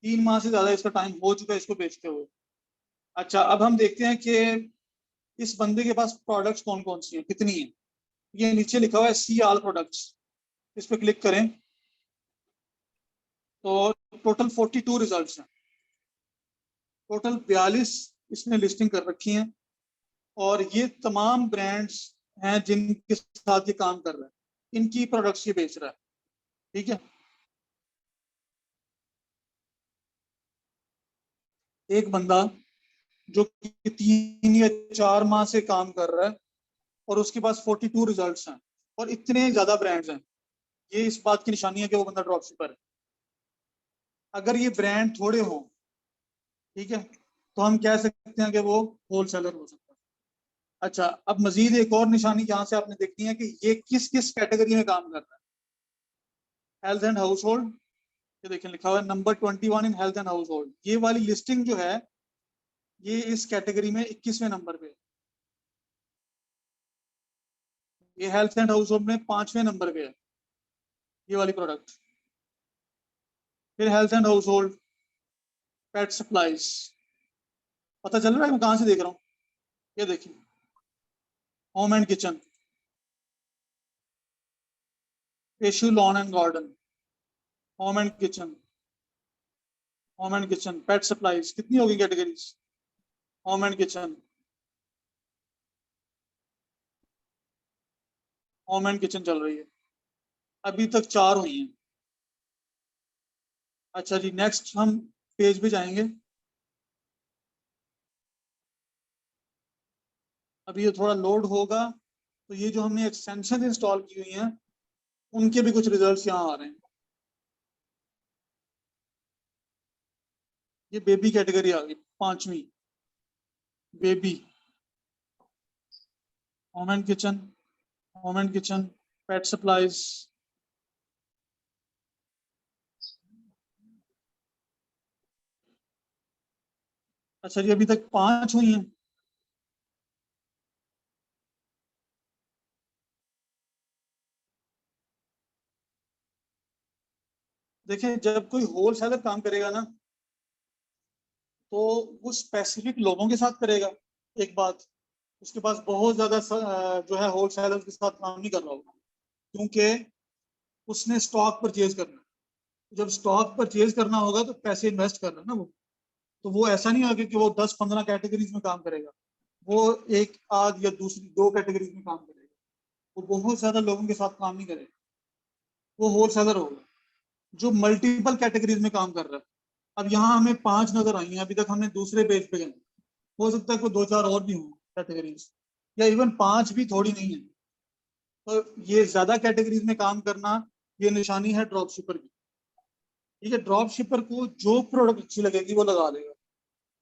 Speaker 1: 3 माह से ज्यादा इसका टाइम हो चुका है इसको बेचते हुए। अच्छा, अब हम देखते हैं कि इस बंदे के पास प्रोडक्ट्स कौन कौन सी हैं, कितनी है। ये नीचे लिखा हुआ है सी ऑल प्रोडक्ट्स, इस पर क्लिक करें तो टोटल 42 रिजल्ट्स हैं, टोटल 42 इसने लिस्टिंग कर रखी हैं, और ये तमाम ब्रांड्स हैं जिनके साथ ये काम कर रहा है, इनकी प्रोडक्ट्स ये बेच रहा है। ठीक है, एक बंदा जो कि 3 या 4 माह से काम कर रहा है, और उसके पास 42 रिजल्ट्स हैं, और इतने ज्यादा ब्रांड्स हैं, ये इस बात की निशानी है कि वो बंदा ड्रॉप शिपर है। अगर ये ब्रांड थोड़े हों, ठीक है, तो हम कह सकते हैं कि वो होलसेलर हो सकता है। अच्छा, अब मजीद एक और निशानी यहाँ से आपने देखनी है कि ये किस किस कैटेगरी में काम कर रहा है। हेल्थ एंड हाउस होल्ड, ये देखें लिखा हुआ है number 21 in health and house hold, ये वाली लिस्टिंग जो है ये इस कैटेगरी में 21वें नंबर पे है। ये हेल्थ एंड हाउस होल्ड में 5वें नंबर पे है, ये वाली प्रोडक्ट। फिर health and house hold, pet supplies, पता चल रहा है मैं कहाँ से देख रहा हूँ। ये देखिए, home and kitchen, tissue lawn and garden, home and kitchen, home and kitchen, pet supplies, कितनी होगी categories, home and kitchen, home and kitchen चल रही है। अभी तक 4 हुई हैं। अच्छा जी, नेक्स्ट हम पेज पे जाएंगे। अभी ये थोड़ा लोड होगा, तो ये जो हमने एक्सटेंशन इंस्टॉल की हुई हैं उनके भी कुछ रिजल्ट्स यहाँ आ रहे हैं। ये बेबी कैटेगरी आ गई, 5वीं baby. Home and kitchen, home and kitchen, pet supplies. अच्छा जी, अभी तक 5 हुई हैं। देखिए, जब कोई होल सेलर काम करेगा ना, तो वो स्पेसिफिक लोगों के साथ करेगा, एक बात। उसके पास बहुत ज्यादा जो है होल सेलर के साथ काम नहीं कर रहा होगा, क्योंकि उसने स्टॉक परचेज करना है। जब स्टॉक परचेज करना होगा तो पैसे इन्वेस्ट कर रहा है ना वो। तो वो ऐसा नहीं होगा कि वो 10-15 कैटेगरीज में काम करेगा, वो एक आध या दूसरी 2 कैटेगरीज में काम करेगा। वो बहुत ज्यादा लोगों के साथ काम नहीं करेगा, वो होल सेलर होगा जो मल्टीपल कैटेगरीज में काम कर रहा है। अब यहाँ हमें 5 नजर आई हैं, अभी तक हमने दूसरे पेज पे गए। हो सकता है कोई 2-4 और भी हों कैटेगरीज, या इवन 5 भी थोड़ी नहीं है। तो ये ज्यादा कैटेगरीज में काम करना, ये निशानी है ड्रॉप शिपर की। ठीक है, ड्रॉप शिपर को जो प्रोडक्ट अच्छी लगेगी वो लगा देगा,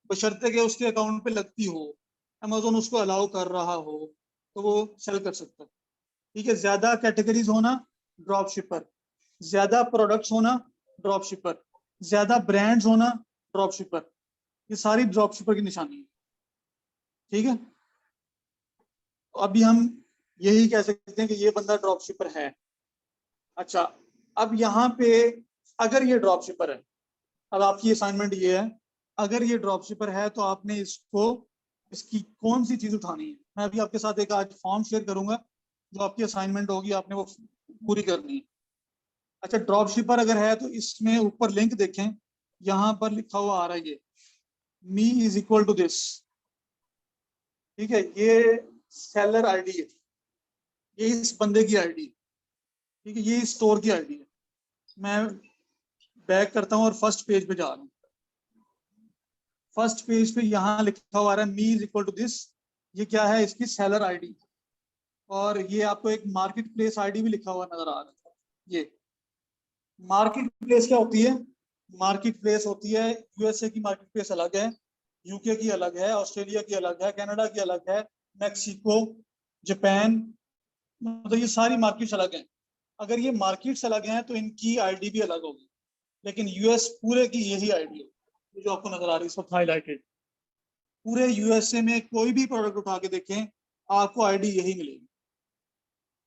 Speaker 1: बशर्ते कि उसके अकाउंट पे लगती हो, अमेजोन उसको अलाउ कर रहा हो, तो वो सेल कर सकता है। ठीक है, ज्यादा कैटेगरीज होना ड्रॉप शिपर, ज्यादा प्रोडक्ट्स होना ड्रॉप शिपर, ज्यादा ब्रांड्स होना ड्रॉप शिपर, ये सारी ड्रॉप शिपर की निशानी है। ठीक है, तो अभी हम यही कह सकते हैं कि ये बंदा ड्रॉप शिपर है। अच्छा, अब यहाँ पे अगर ये ड्रॉप शिपर है, अब आपकी असाइनमेंट ये है, अगर ये ड्रॉप शिपर है तो आपने इसको, इसकी कौन सी चीज उठानी है। मैं अभी आपके साथ एक आज फॉर्म शेयर करूंगा, जो आपकी असाइनमेंट होगी, आपने वो पूरी करनी है। अच्छा, ड्रॉप शिपर अगर है तो इसमें ऊपर लिंक देखें, यहाँ पर लिखा हुआ आ रहा है ये me is equal to this. ठीक है, ये सेलर आईडी है, ये इस बंदे की आईडी है। ठीक है, ये स्टोर की आईडी है। मैं बैक करता हूँ और फर्स्ट पेज पे जा रहा हूँ। फर्स्ट पेज पे यहाँ लिखा हुआ आ रहा है me is equal to this. ये क्या है, इसकी सेलर आईडी। और ये आपको एक मार्केट प्लेस आईडी भी लिखा हुआ नजर आ रहा है। ये मार्केट प्लेस क्या होती है? मार्केट प्लेस होती है, यूएसए की मार्केट प्लेस अलग है, यूके की अलग है, ऑस्ट्रेलिया की अलग है, कनाडा की अलग है, मैक्सिको, जापान, मतलब ये सारी मार्केट्स अलग हैं। अगर ये मार्केट्स अलग हैं तो इनकी आईडी भी अलग होगी, लेकिन यूएस पूरे की यही आईडी है जो आपको नजर आ रही है, सब हाईलाइटेड। पूरे यूएसए में कोई भी प्रोडक्ट उठा के देखें, आपको आईडी यही मिलेगी।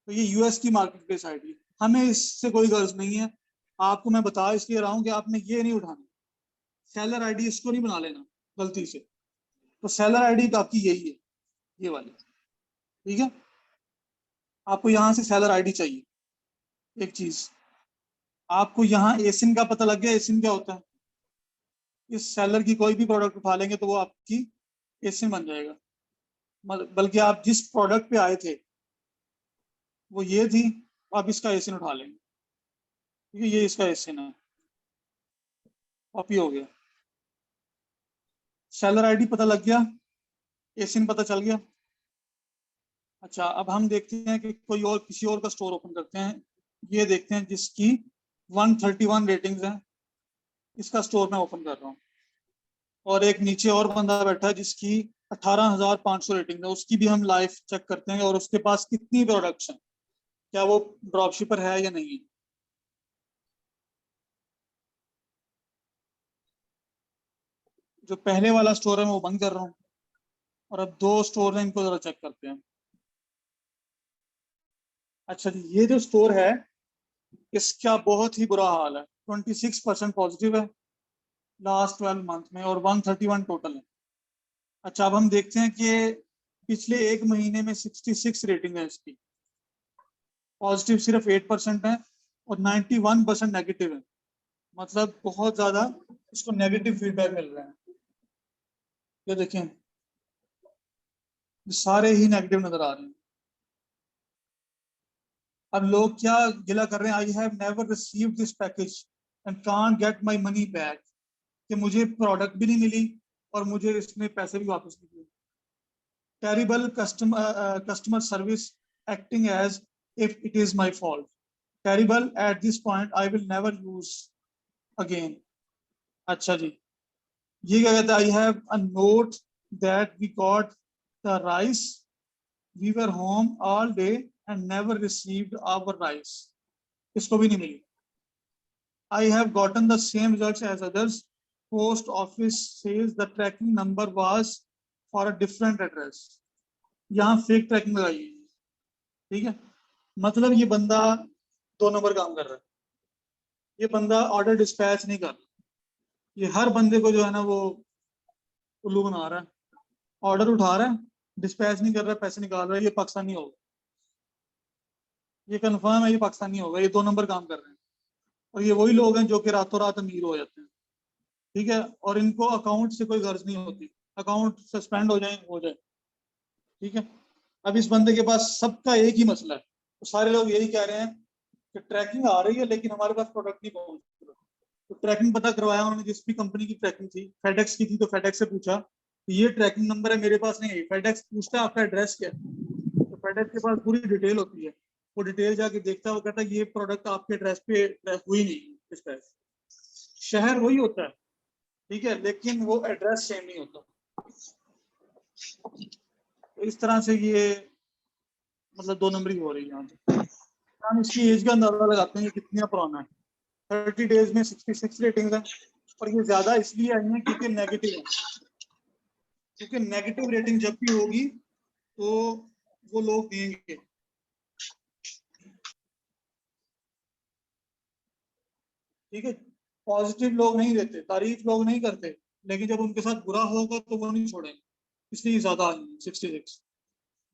Speaker 1: तो ये यूएस की मार्केट प्लेस आईडी, हमें इससे कोई गर्ज नहीं है। आपको मैं बता इसलिए रहा हूँ कि आपने ये नहीं उठाना, सेलर आईडी इसको नहीं बना लेना गलती से। तो सेलर आईडी आपकी यही है, ये वाली। ठीक है, आपको यहाँ से सेलर आईडी चाहिए। एक चीज, आपको यहाँ एसिन का पता लग गया। एसिन क्या होता है? इस सेलर की कोई भी प्रोडक्ट उठा लेंगे तो वो आपकी एसिन बन जाएगा। बल्कि आप जिस प्रोडक्ट पे आए थे वो ये थी, आप इसका एसिन उठा लेंगे। ठीक है, ये इसका एसिन है, कॉपी हो गया। सेलर आईडी पता लग गया, एसिन पता चल गया। अच्छा, अब हम देखते हैं कि कोई और, किसी और का स्टोर ओपन करते हैं। ये देखते हैं जिसकी 131 रेटिंग्स हैं, इसका स्टोर मैं ओपन कर रहा हूँ। और एक नीचे और बंदा बैठा है जिसकी 18,500 रेटिंग है, उसकी भी हम लाइव चेक करते हैं और उसके पास कितनी प्रोडक्ट्स हैं, क्या वो ड्रॉप शिपर है या नहीं है। जो पहले वाला स्टोर है मैं वो बंद कर रहा हूँ, और अब 2 स्टोर हैं, इनको जरा चेक करते हैं। अच्छा जी, ये जो स्टोर है इसका बहुत ही बुरा हाल है। 26% पॉजिटिव है लास्ट 12 मंथ में, और 131 टोटल है। अच्छा, अब हम देखते हैं कि पिछले एक महीने में 66 रेटिंग है इसकी, पॉजिटिव सिर्फ 8% है और 91% नेगेटिव है। मतलब बहुत ज्यादा इसको नेगेटिव फीडबैक मिल रहा है। ये देखें, ये सारे ही नेगेटिव नजर आ रहे हैं। अब लोग क्या गिला कर रहे हैं, I have never received this package and can't get my money back, कि मुझे प्रोडक्ट भी नहीं मिली और मुझे इसने पैसे भी वापस नहीं दिए। Terrible customer service acting as if it is my fault. Terrible at this point I will never use again. अच्छा जी, ये क्या कहता है, I have a note that we got the rice, we were home all day and never received our rice, इसको भी नहीं मिली। I have gotten the same results as others, post office says the tracking number was for a different address. यहाँ fake trekking लगाई है, ठीक है। मतलब ये बंदा 2 नंबर काम कर रहा है, ये बंदा ऑर्डर डिस्पैच नहीं कर रहा, ये हर बंदे को जो है ना वो उल्लू बना रहा है, ऑर्डर उठा रहा है, डिस्पैच नहीं कर रहा, पैसे निकाल रहा है, ये पाकिस्तानी होगा, ये कंफर्म है, ये पाकिस्तानी होगा, ये 2 नंबर काम कर रहे हैं। और ये वही लोग हैं जो कि रातों रात अमीर हो जाते हैं, ठीक है, और इनको अकाउंट से कोई गर्ज नहीं होती, अकाउंट सस्पेंड हो जाए, ठीक है। अब इस बंदे के पास सबका एक ही मसला है, तो सारे लोग यही कह रहे हैं कि ट्रैकिंग आ रही है लेकिन हमारे पास प्रोडक्ट नहीं पहुंच रहा। तो ट्रैकिंग पता करवाया उन्होंने, जिस भी कंपनी की ट्रैकिंग थी, फेडेक्स की थी, तो फेडेक्स से पूछा ये ट्रैकिंग नंबर है, मेरे पास नहीं है। फेडेक्स पूछता है आपका एड्रेस क्या है, तो फेडेक्स के पास पूरी डिटेल होती है, वो डिटेल जाके देखता है, वो कहता है ये प्रोडक्ट आपके एड्रेस पे हुई नहीं डिस्पैच। शहर वही होता है, ठीक है, लेकिन वो एड्रेस सेम नहीं होता। तो इस तरह से ये मतलब 2 नंबरी हो रही है यहाँ पे। हम इसकी एज का अंदाजा लगाते हैं ये कितना पुराना है। 30 डेज में 66 रेटिंग है, और ये ज्यादा इसलिए आई है क्योंकि नेगेटिव है, क्योंकि नेगेटिव रेटिंग जब भी होगी तो वो लोग देंगे, ठीक है। पॉजिटिव लोग नहीं देते, तारीफ लोग नहीं करते, लेकिन जब उनके साथ बुरा होगा तो वो नहीं छोड़ेंगे, इसलिए ज्यादा आई है 66।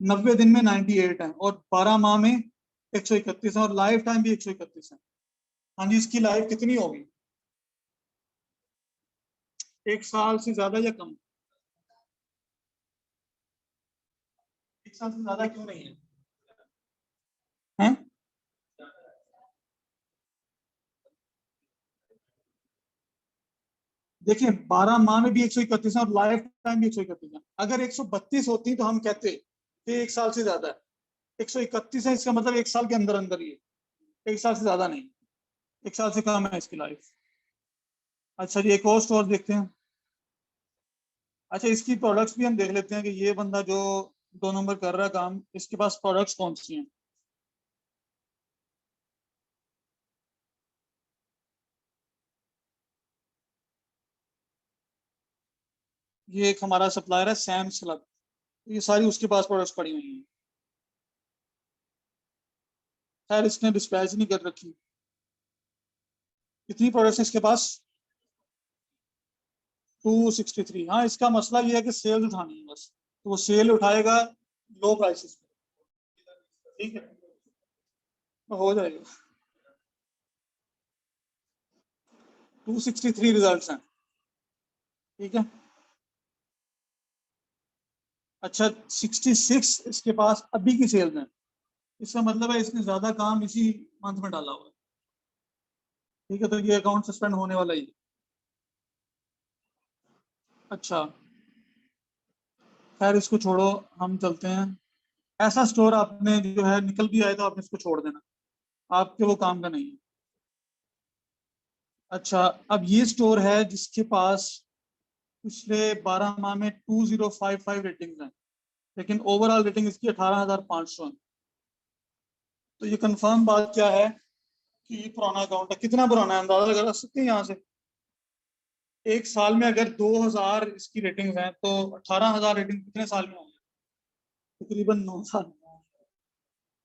Speaker 1: 90 दिन में 98 है, और 12 माह में 131 है, और लाइफ टाइम भी 131 है। हाँ जी, इसकी लाइफ कितनी होगी, 1 साल से ज्यादा या कम? 1 साल से ज्यादा क्यों नहीं है, हैं? देखिए 12 माह में भी 131 है और लाइफ टाइम भी 131 है। अगर 132 होती तो हम कहते कि 1 साल से ज्यादा है। 131 है, इसका मतलब 1 साल के अंदर अंदर ही है, 1 साल से ज्यादा नहीं, 1 साल से कम है इसकी लाइफ। अच्छा जी, एक और स्टोर देखते हैं। अच्छा, इसकी प्रोडक्ट्स भी हम देख लेते हैं कि ये बंदा जो 2 नंबर कर रहा है काम, इसके पास प्रोडक्ट्स कौन सी हैं। ये एक हमारा सप्लायर है सैम स्लब, ये सारी उसके पास प्रोडक्ट्स पड़ी हुई हैं। खैर इसने डिस्पैच नहीं कर रखी। कितनी प्रोडक्ट्स है इसके पास? 263। हाँ, इसका मसला ये है कि सेल उठानी है बस, तो वो सेल उठाएगा लो प्राइसेस पे, ठीक है, तो हो जाएगा। 263 रिजल्ट्स हैं, ठीक है। अच्छा, 66 इसके पास अभी की सेल्स हैं, इसका मतलब है इसने ज्यादा काम इसी मंथ में डाला हुआ है, ठीक है, तो ये अकाउंट सस्पेंड होने वाला ही है। अच्छा, खैर इसको छोड़ो, हम चलते हैं। ऐसा स्टोर आपने जो है निकल भी आए तो आपने इसको छोड़ देना, आपके वो काम का नहीं है। अच्छा, अब ये स्टोर है जिसके पास पिछले 12 माह में 2055 रेटिंग्स हैं, लेकिन ओवरऑल रेटिंग इसकी 18,500 है। तो ये कंफर्म बात क्या है कि ये पुराना अकाउंट है। कितना पुराना है अंदाजा लगा सकते हैं यहाँ से? 1 साल में अगर 2,000 इसकी रेटिंग्स हैं तो 18,000 रेटिंग कितने साल में होंगे? तकरीबन 9 साल,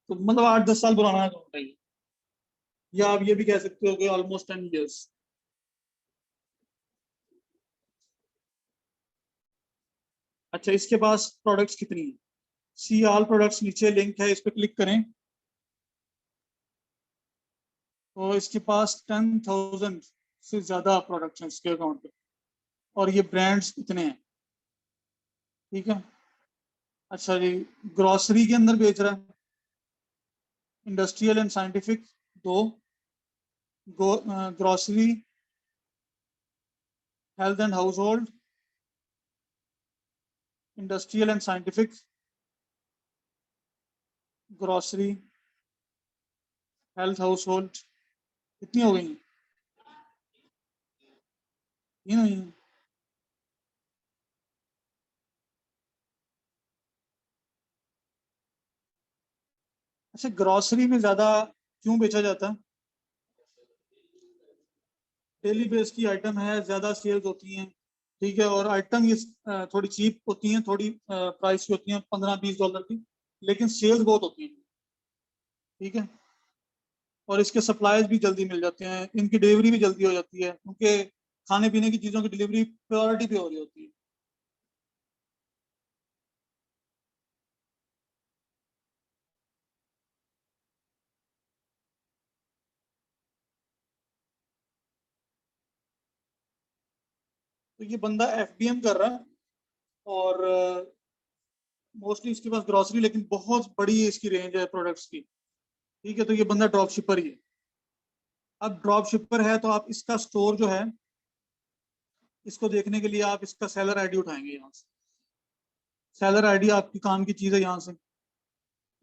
Speaker 1: तो मतलब 8-10 साल पुराना अकाउंट है ये। या आप ये भी कह सकते हो कि ऑलमोस्ट 10 ईयर्स। अच्छा, इसके पास प्रोडक्ट्स कितनी है? सी ऑल प्रोडक्ट्स, नीचे लिंक है, इस पर क्लिक करें तो इसके पास 10,000 से ज्यादा प्रोडक्ट्स हैं इसके अकाउंट पे, और ये ब्रांड्स कितने हैं, ठीक है। अच्छा जी, ग्रोसरी के अंदर बेच रहा है, industrial and scientific 2, grocery, health and house hold, industrial and scientific, grocery, health, house hold, कितनी हो गई? 3 हुई हैं। अच्छा, ग्रोसरी में ज्यादा क्यों बेचा जाता है? डेली बेस की आइटम है, ज्यादा सेल्स होती हैं, ठीक है, और आइटम ये थोड़ी चीप होती हैं, थोड़ी प्राइस की होती हैं, $15-20 की, लेकिन सेल्स बहुत होती हैं, ठीक है। और इसके सप्लाईज भी जल्दी मिल जाते हैं, इनकी डिलीवरी भी जल्दी हो जाती है, क्योंकि खाने पीने की चीज़ों की डिलीवरी प्रायोरिटी पे हो रही होती है। तो ये बंदा FBM कर रहा है, और मोस्टली इसके पास ग्रोसरी, लेकिन बहुत बड़ी इसकी रेंज है प्रोडक्ट्स की, ठीक है। तो ये बंदा ड्रॉप शिपर ही है। अब ड्रॉप शिपर है तो आप इसका स्टोर जो है, इसको देखने के लिए आप इसका सेलर आईडी उठाएंगे यहाँ से। सेलर आईडी आपकी काम की चीज़ है, यहाँ से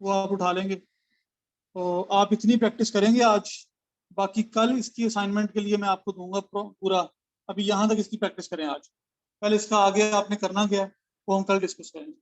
Speaker 1: वो आप उठा लेंगे। तो आप इतनी प्रैक्टिस करेंगे आज, बाकी कल इसकी असाइनमेंट के लिए मैं आपको दूंगा पूरा। अभी यहाँ तक इसकी प्रैक्टिस करें आज, कल इसका आगे आपने करना क्या है वो हम कल डिस्कस करेंगे।